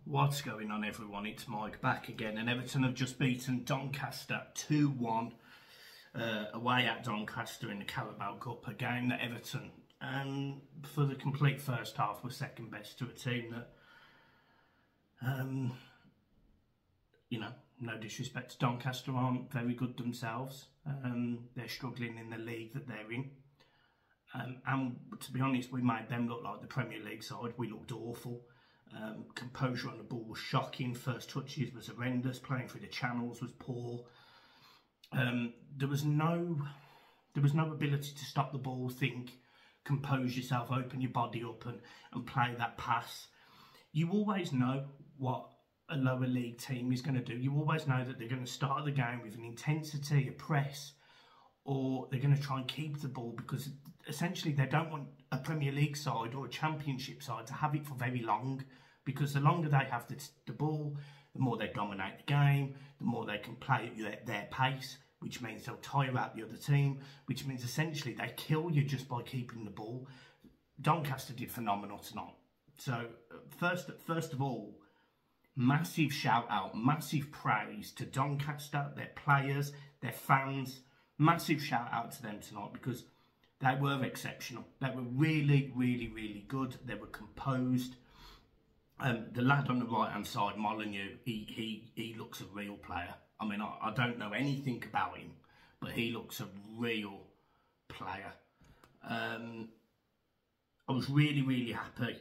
What's going on, everyone? It's Mike back again, and Everton have just beaten Doncaster 2-1 away at Doncaster in the Carabao Cup, a game that Everton, for the complete first half, were second best to a team that, no disrespect to Doncaster, aren't very good themselves. They're struggling in the league that they're in. And to be honest, we made them look like the Premier League side. We looked awful. Composure on the ball was shocking. First touches was horrendous. Playing through the channels was poor. There was no ability to stop the ball, think, compose yourself, open your body up and play that pass. You always know what a lower league team is going to do. You always know that they're going to start the game with an intensity, a press, or they're going to try and keep the ball, because essentially they don't want a Premier League side or a Championship side to have it for very long, because the longer they have the ball, the more they dominate the game, the more they can play at their pace, which means they'll tire out the other team, which means essentially they kill you just by keeping the ball. Doncaster did phenomenal tonight. So first of all, massive shout out, massive praise to Doncaster, their players, their fans. Massive shout out to them tonight, because they were exceptional. They were really, really, really good. They were composed. The lad on the right hand side, Molyneux, he looks a real player. I mean, I don't know anything about him, but he looks a real player. I was really, really happy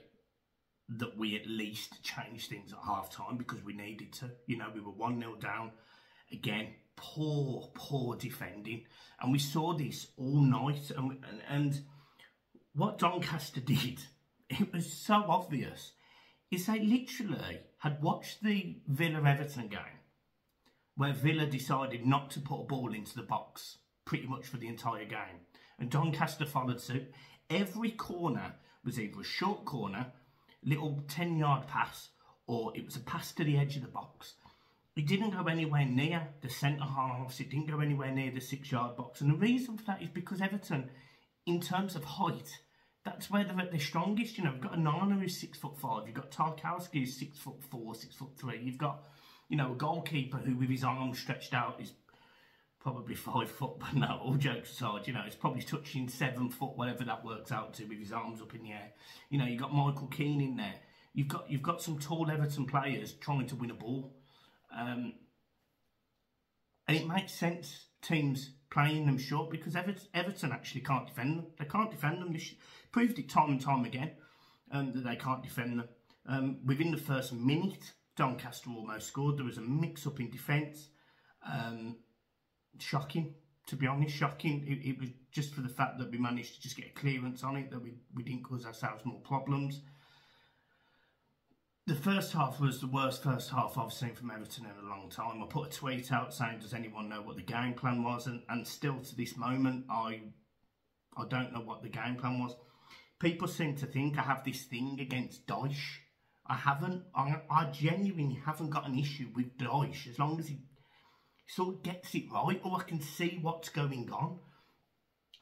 that we at least changed things at half time, because we needed to. You know, we were 1-0 down. Again, poor defending, and we saw this all night. And what Doncaster did, it was so obvious, is they literally had watched the Villa-Everton game, where Villa decided not to put a ball into the box pretty much for the entire game, and Doncaster followed suit. Every corner was either a short corner, little 10-yard pass, or it was a pass to the edge of the box. It didn't go anywhere near the centre-halves. It didn't go anywhere near the 6-yard box. And the reason for that is because Everton, in terms of height, that's where they're at their strongest. You know, we've got Onana who's 6'5". You've got Tarkowski who's 6'4", 6'3". You've got, a goalkeeper who, with his arms stretched out, is probably 5 foot. But no, all jokes aside, it's probably touching 7 foot, whatever that works out to, with his arms up in the air. You've got Michael Keane in there. You've got some tall Everton players trying to win a ball. And it makes sense, teams playing them short, because Everton actually can't defend them. They can't defend them. They proved it time and time again that they can't defend them. Within the first minute, Doncaster almost scored. There was a mix-up in defence. Shocking, to be honest, shocking. It was just for the fact that we managed to just get a clearance on it, that we didn't cause ourselves more problems. The first half was the worst first half I've seen from Everton in a long time. I put a tweet out saying, does anyone know what the game plan was? And still to this moment, I don't know what the game plan was. People seem to think I have this thing against Dyche. I haven't. I genuinely haven't got an issue with Dyche, as long as he sort of gets it right, or I can see what's going on.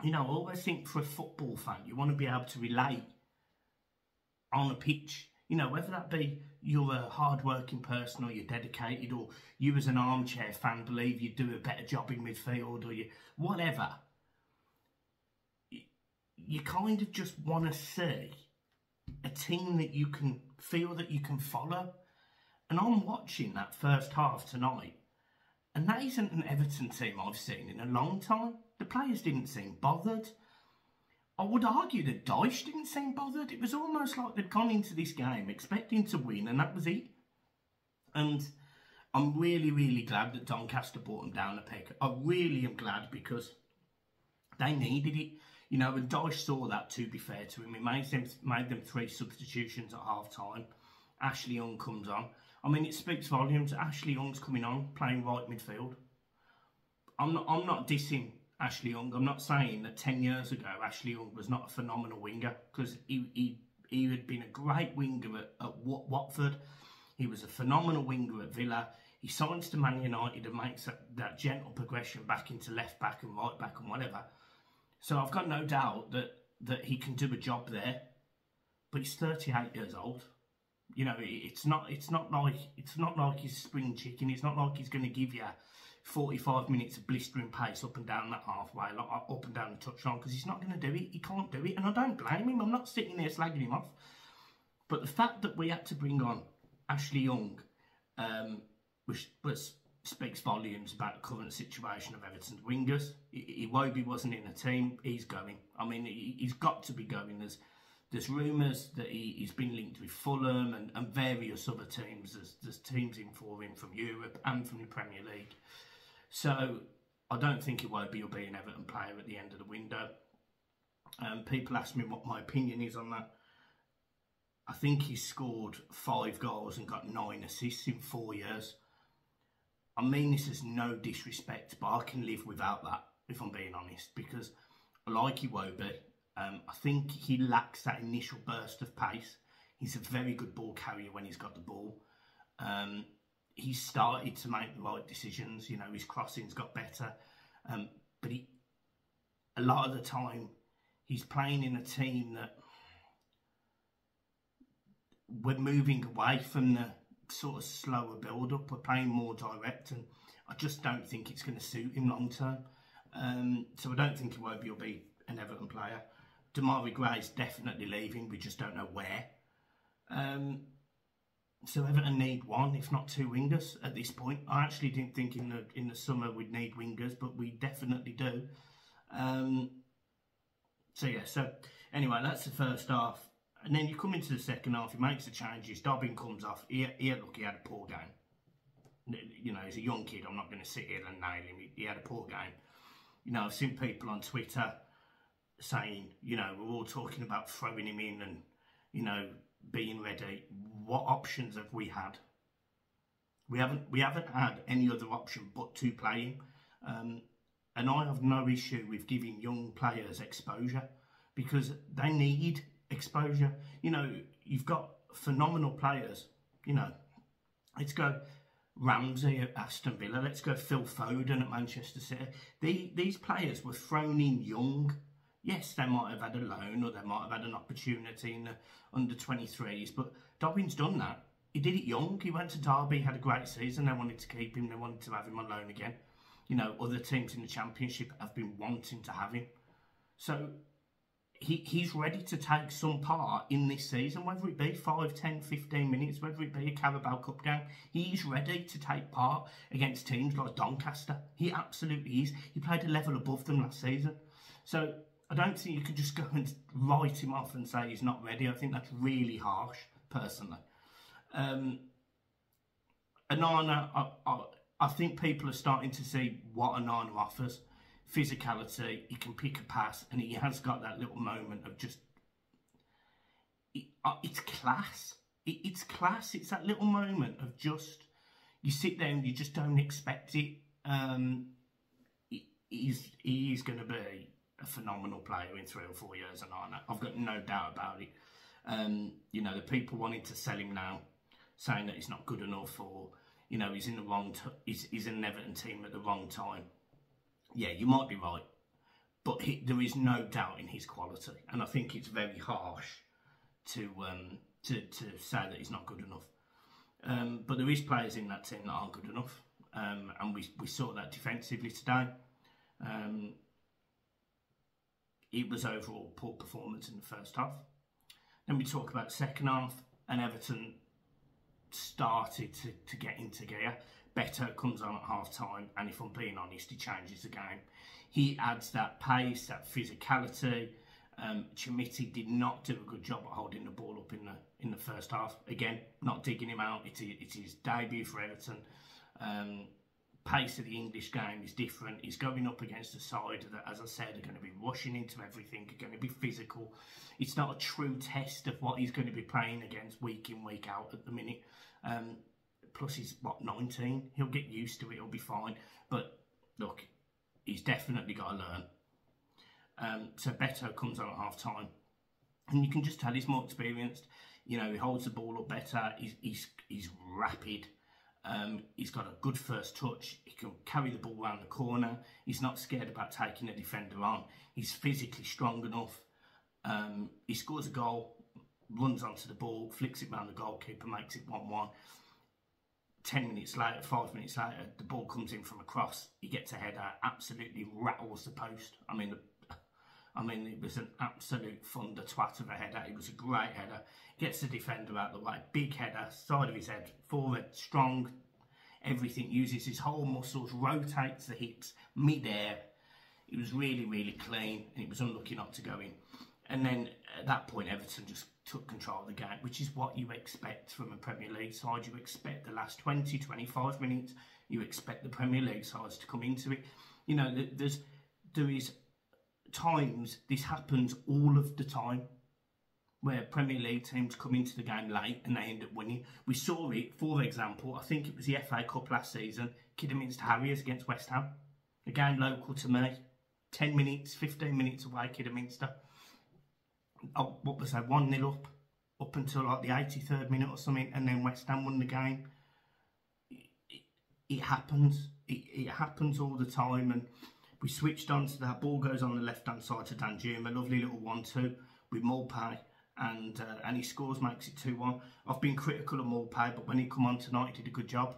I always think, for a football fan, you want to be able to relate on a pitch. Whether that be you're a hard-working person, or you're dedicated, or you as an armchair fan believe you do a better job in midfield, or whatever. You kind of just want to see a team that you can feel that you can follow. And I'm watching that first half tonight, and that isn't an Everton team I've seen in a long time. The players didn't seem bothered. I would argue that Dyche didn't seem bothered. It was almost like they'd gone into this game expecting to win, and that was it. And I'm really, really glad that Doncaster brought them down a peg. I really am glad, because they needed it. And Dyche saw that, to be fair to him. He made them 3 substitutions at half-time. Ashley Young comes on. I mean, it speaks volumes. Ashley Young's coming on, playing right midfield. I'm not dissing Ashley Young. I'm not saying that 10 years ago Ashley Young was not a phenomenal winger, because he had been a great winger at Watford. He was a phenomenal winger at Villa. He signs to Man United and makes that gentle progression back into left back and right back and whatever. So I've got no doubt that he can do a job there. But he's 38 years old. You know, it's not like he's a spring chicken. It's not like he's going to give you 45 minutes of blistering pace up and down that halfway, like up and down the touchline, because he's not going to do it. He can't do it, and I don't blame him. I'm not sitting there slagging him off. But the fact that we had to bring on Ashley Young, which speaks volumes about the current situation of Everton's wingers. Iwobi wasn't in the team. He's going. I mean, he's got to be going. There's rumours that he's been linked with Fulham and various other teams. There's teams in for him from Europe and from the Premier League. So I don't think Iwobi will be an Everton player at the end of the window. People ask me what my opinion is on that. I think he's scored 5 goals and got 9 assists in 4 years. I mean this as no disrespect, but I can live without that, if I'm being honest, because I like Iwobi. I think he lacks that initial burst of pace. He's a very good ball carrier when he's got the ball. He's started to make the right decisions. You know, his crossing's got better. But a lot of the time, he's playing in a team that we're moving away from the sort of slower build-up. We're playing more direct, and I just don't think it's going to suit him long term. So I don't think Iwobi will be an Everton player. Damari Gray's definitely leaving. We just don't know where. So Everton need 1, if not 2 wingers at this point. I actually didn't think in the summer we'd need wingers, but we definitely do. So yeah. So anyway, that's the first half. And then you come into the second half, he makes the changes, Dobbin comes off. Look, he had a poor game. You know, he's a young kid, I'm not going to sit here and nail him. He had a poor game. You know, I've seen people on Twitter saying, you know, we're all talking about throwing him in and, you know, being ready. What options have we had? We haven't had any other option but to play him. And I have no issue with giving young players exposure, because they need exposure. You know, you've got phenomenal players. You know, let's go Ramsey at Aston Villa. Let's go Phil Foden at Manchester City. These players were thrown in young. Yes, they might have had a loan, or they might have had an opportunity in the under-23s, but Dobbin's done that. He did it young. He went to Derby, had a great season. They wanted to keep him. They wanted to have him on loan again. You know, other teams in the Championship have been wanting to have him. So he's ready to take some part in this season, whether it be 5, 10, 15 minutes, whether it be a Carabao Cup game. He's ready to take part against teams like Doncaster. He absolutely is. He played a level above them last season. So I don't think you could just go and write him off and say he's not ready. I think that's really harsh, personally. Onana, I think people are starting to see what Onana offers. Physicality, he can pick a pass, and he has got that little moment of just... it's class. It's class. It's that little moment of just... You sit there and you just don't expect it. He is going to be a phenomenal player in 3 or 4 years, and I've got no doubt about it. You know, the people wanting to sell him now, saying that he's not good enough, or, you know, he's in the wrong... he's in an Everton team at the wrong time. Yeah, you might be right, but there is no doubt in his quality, and I think it's very harsh to say that he's not good enough. But there is players in that team that aren't good enough, and we saw that defensively today. It was overall poor performance in the first half. Then we talk about the second half, and Everton started to get into gear. Beto comes on at half time, and if I'm being honest, he changes the game. He adds that pace, that physicality. Chimiti did not do a good job at holding the ball up in the first half. Again, not digging him out. It's his debut for Everton. Pace of the English game is different. He's going up against a side that, as I said, are going to be rushing into everything, are going to be physical. It's not a true test of what he's going to be playing against week in, week out at the minute. Plus he's, 19? He'll get used to it, he'll be fine. But, look, he's definitely got to learn. So Beto comes on at half-time. And you can just tell he's more experienced. You know, he holds the ball up better. He's rapid. He's got a good first touch. He can carry the ball around the corner. He's not scared about taking a defender on. He's physically strong enough. He scores a goal. runs onto the ball, flicks it round the goalkeeper, makes it 1-1. 10 minutes later, 5 minutes later, the ball comes in from a cross. He gets a header, absolutely rattles the post. I mean, it was an absolute thunder twat of a header. It was a great header. Gets the defender out of the way. Big header, side of his head, forward, strong, everything. Uses his whole muscles, rotates the hips, mid-air. It was really, really clean, and it was unlucky not to go in. And then at that point, Everton just took control of the game, which is what you expect from a Premier League side. You expect the last 20, 25 minutes, you expect the Premier League sides to come into it. You know, there is times, this happens all of the time, where Premier League teams come into the game late and they end up winning. We saw it, for example, I think it was the FA Cup last season, Kidderminster Harriers against West Ham. A game local to me, 10 minutes, 15 minutes away, Kidderminster. Oh, what was that, 1-0 up until like the 83rd minute or something, and then West Ham won the game. It happens. It happens all the time, and we switched on to that. Ball goes on the left-hand side to Danjuma, lovely little 1-2 with Mulpay, and he scores, makes it 2-1. I've been critical of Mulpay, but when he come on tonight, he did a good job.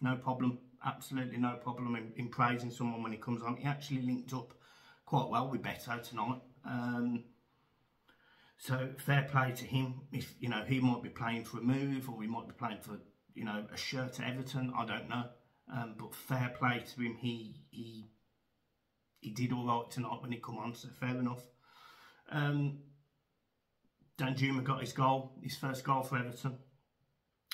No problem, absolutely no problem in praising someone when he comes on. He actually linked up quite well with Beto tonight. So fair play to him. If you know, he might be playing for a move, or he might be playing for, you know, a shirt at Everton. I don't know, but fair play to him. He did all right tonight when he come on. So fair enough. Danjuma got his goal, his first goal for Everton.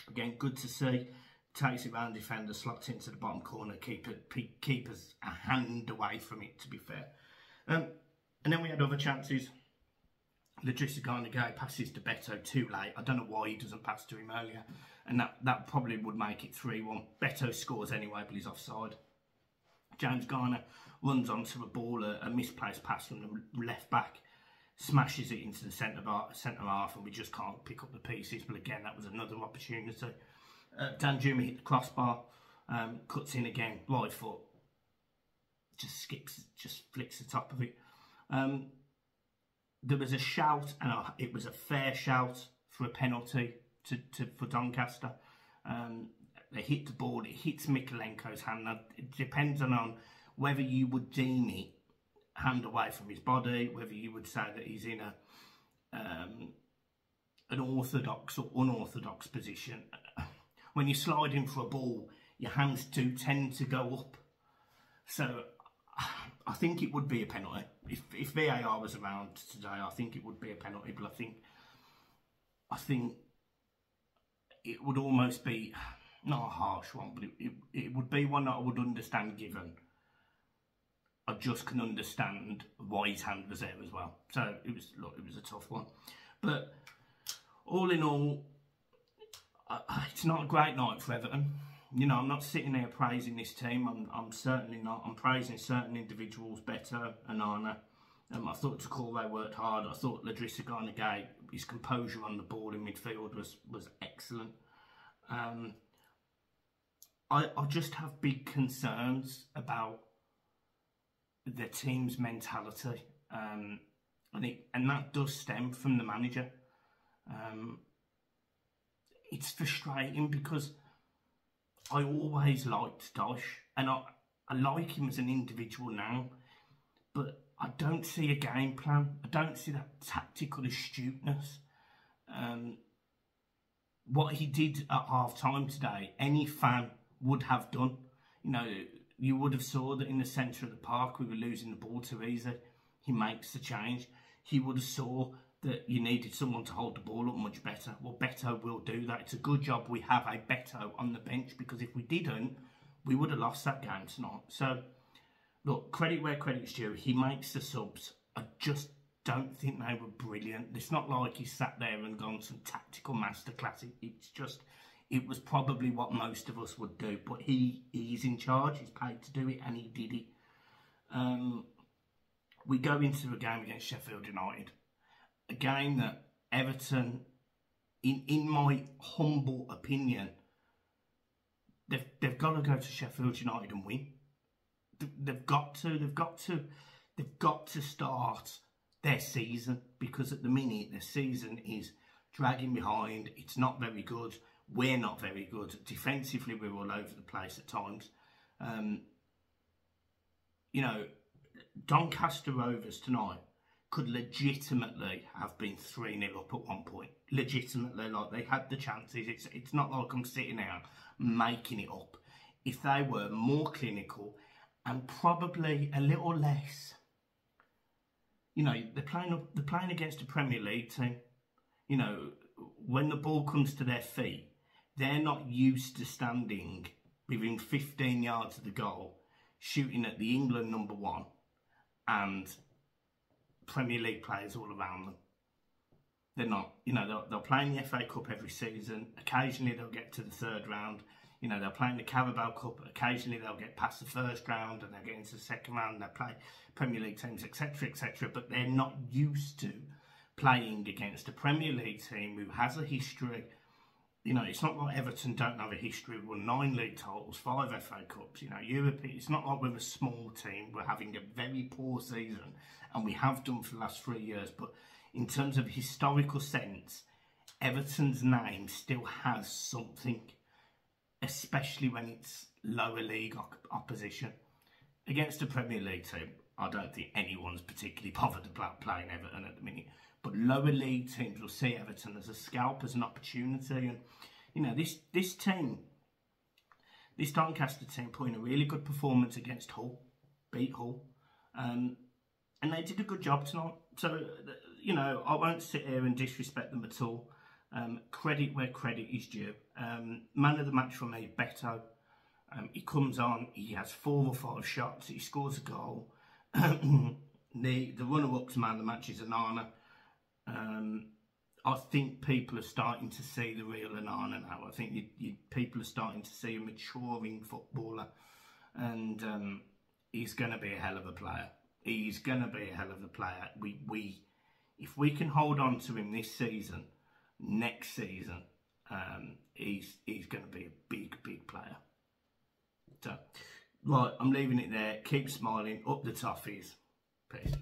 Again, good to see. Takes it round defender, slots into the bottom corner. Keeper's a hand away from it, to be fair. And then we had other chances. Ladrissa Garnegay passes to Beto too late. I don't know why he doesn't pass to him earlier. And that probably would make it 3-1. Beto scores anyway, but he's offside. James Garner runs onto a ball, a misplaced pass from the left back. Smashes it into the centre half, and we just can't pick up the pieces. But again, that was another opportunity. Danjuma hit the crossbar, cuts in again, right foot. Just flicks the top of it. There was a shout, and it was a fair shout for a penalty for Doncaster. They hit the ball, it hits Mikalenko's hand. Now, it depends on whether you would deem it hand away from his body, whether you would say that he's in an orthodox or unorthodox position. When you're sliding for a ball, your hands do tend to go up. So I think it would be a penalty. If VAR was around today, I think it would be a penalty. But I think it would almost be, not a harsh one, but it would be one that I would understand given. I just can understand why his hand was there as well. So it was a tough one. But all in all, it's not a great night for Everton. You know, I'm not sitting there praising this team. I'm certainly not. I'm praising certain individuals, Beto and Arna. I thought Takore worked hard. I thought Ladrissa Garnegay, his composure on the ball in midfield was excellent. I just have big concerns about the team's mentality, and that does stem from the manager. It's frustrating because I always liked Dosh, and I like him as an individual now, but I don't see a game plan. I don't see that tactical astuteness. What he did at half-time today, any fan would have done. You know, you would have saw that in the centre of the park we were losing the ball too easy. He makes the change. He would have saw that you needed someone to hold the ball up much better. Well, Beto will do that. It's a good job we have a Beto on the bench, because if we didn't, we would have lost that game tonight. So, look, credit where credit's due. He makes the subs. I just don't think they were brilliant. It's not like he sat there and gone some tactical masterclass. It's just, it was probably what most of us would do. But he's in charge. He's paid to do it, and he did it. We go into a game against Sheffield United. A game that Everton, in my humble opinion, they've got to go to Sheffield United and win. They've got to start their season, because at the minute their season is dragging behind. It's not very good. We're not very good. Defensively, we're all over the place at times. You know, Doncaster Rovers tonight could legitimately have been 3-0 up at one point. Legitimately, like, they had the chances. It's not like I'm sitting there making it up. If they were more clinical and probably a little less, you know, they're playing against a Premier League team. You know, when the ball comes to their feet, they're not used to standing within 15 yards of the goal, shooting at the England #1 and Premier League players all around them. They're not. You know, they'll play in the FA Cup every season. Occasionally they'll get to the third round. You know, they'll play in the Carabao Cup. Occasionally they'll get past the first round and they'll get into the second round. They'll play Premier League teams, etc., etc. But they're not used to playing against a Premier League team who has a history. You know, it's not like Everton don't have a history. We've won 9 league titles, 5 FA Cups. You know, Europe. It's not like we're a small team. We're having a very poor season, and we have done for the last 3 years. But in terms of historical sense, Everton's name still has something, especially when it's lower league opposition. Against a Premier League team, I don't think anyone's particularly bothered about playing Everton at the minute. But lower league teams will see Everton as a scalp, as an opportunity. And, you know, this team, this Doncaster team put in a really good performance against Hull, beat Hull. And they did a good job tonight. So, you know, I won't sit here and disrespect them at all. Credit where credit is due. Man of the match for me, Beto. He comes on, he has 4 or 5 shots, he scores a goal. The runner-up's man of the match is Onana. I think people are starting to see the real Onana now. I think people are starting to see a maturing footballer, and he's going to be a hell of a player. He's going to be a hell of a player. If we can hold on to him this season, next season, he's going to be a big player. So, right, I'm leaving it there. Keep smiling. Up the toffees. Peace.